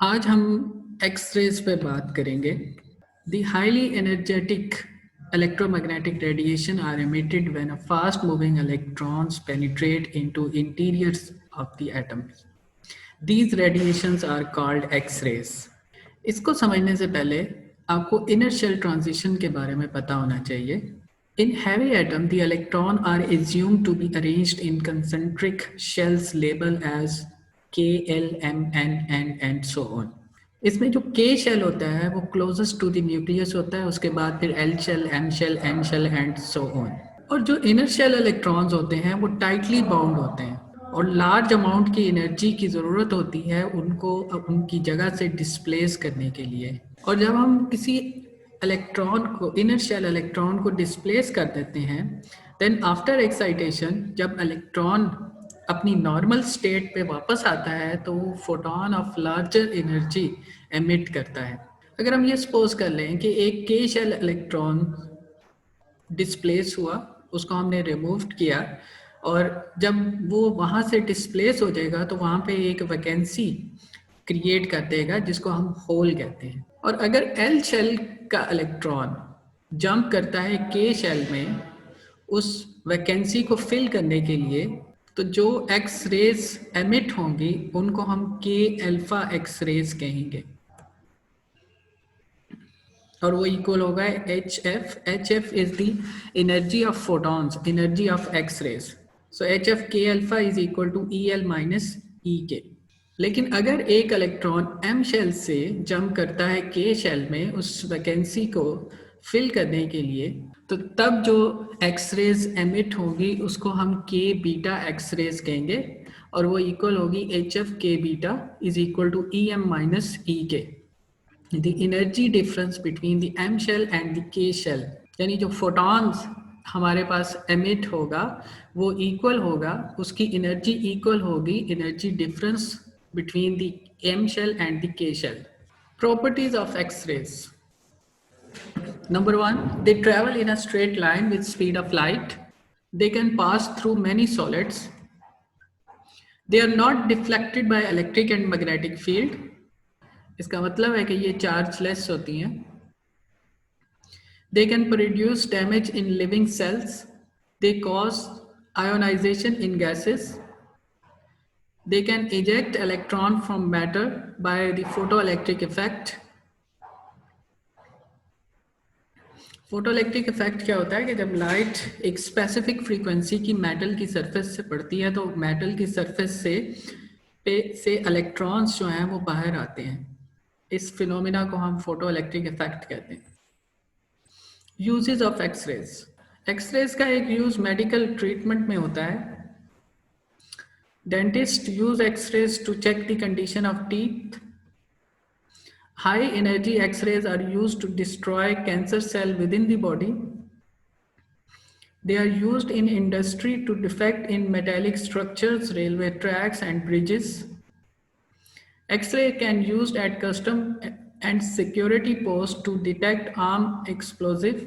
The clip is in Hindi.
आज हम एक्स-रेज पे बात करेंगे। The highly energetic electromagnetic radiation are emitted when a fast-moving electrons penetrate into interiors of the atoms. These radiations are called X-rays. इसको समझने से पहले आपको inner shell transition के बारे में पता होना चाहिए। In heavy atom, the electrons are assumed to be arranged in concentric shells labeled as K, L, M, N, and so on. इसमें जो K शेल होता है वो क्लोजेस्ट टू द न्यूक्लियस होता है, उसके बाद फिर L shell, M shell, N shell and so on. और जो इनर शेल इलेक्ट्रॉन्स होते हैं वो टाइटली बाउंड होते हैं और लार्ज अमाउंट की एनर्जी की ज़रूरत होती है उनको उनकी जगह से डिस्प्लेस करने के लिए। और जब हम किसी इलेक्ट्रॉन को, इनर शेल इलेक्ट्रॉन को डिस्प्लेस कर देते हैं, देन आफ्टर एक्साइटेशन जब इलेक्ट्रॉन अपनी नॉर्मल स्टेट पे वापस आता है तो वो photon of larger energy emit करता है। अगर हम ये सपोज कर लें कि एक के शेल इलेक्ट्रॉन डिस्प्लेस हुआ, उसको हमने रिमूव किया और जब वो वहाँ से डिस्प्लेस हो जाएगा तो वहाँ पे एक वैकेंसी क्रिएट कर देगा जिसको हम होल कहते हैं। और अगर एल शेल का इलेक्ट्रॉन जंप करता है के शेल में उस वैकेंसी को फिल करने के लिए, तो जो एक्स रेज एमिट होंगी उनको हम के अल्फा एक्स रेज कहेंगे और वो इक्वल होगा H F is the energy of photons, energy of X rays. So H F K alpha is equal to E L minus E K. लेकिन अगर एक इलेक्ट्रॉन एम शेल से जंप करता है के शेल में उस वैकेंसी को फिल करने के लिए, तो तब जो एक्स रेज एमिट होगी उसको हम के बीटा एक्स रेज कहेंगे और वो इक्वल होगी H F K beta is equal to E M minus E K. The energy difference between the M shell and the K shell, यानी जो photons हमारे पास emit होगा वो equal होगा, उसकी energy equal होगी energy difference between the M shell and the K shell. Properties of X-rays. Number one, they travel in a straight line with speed of light. They can pass through many solids. They are not deflected by electric and magnetic field. इसका मतलब है कि ये चार्जलेस होती हैं। They can produce damage in living cells. They cause ionization in gases. They can eject electron from matter by the photoelectric effect. Photoelectric effect क्या होता है कि जब लाइट एक स्पेसिफिक फ्रीक्वेंसी की मेटल की सरफेस से पड़ती है तो मेटल की सरफेस से इलेक्ट्रॉन्स जो हैं वो बाहर आते हैं। इस फिनोमिना को हम फोटोइलेक्ट्रिक इफेक्ट कहते हैं। Uses of X-rays. एक्सरेज का एक यूज मेडिकल ट्रीटमेंट में होता है। Dentist use x rays to check the condition of teeth. High energy x rays are used to destroy cancer cell within the body. They are used in industry to defect in metallic structures, railway tracks and bridges. X-ray can used at custom and security posts to detect armed explosive.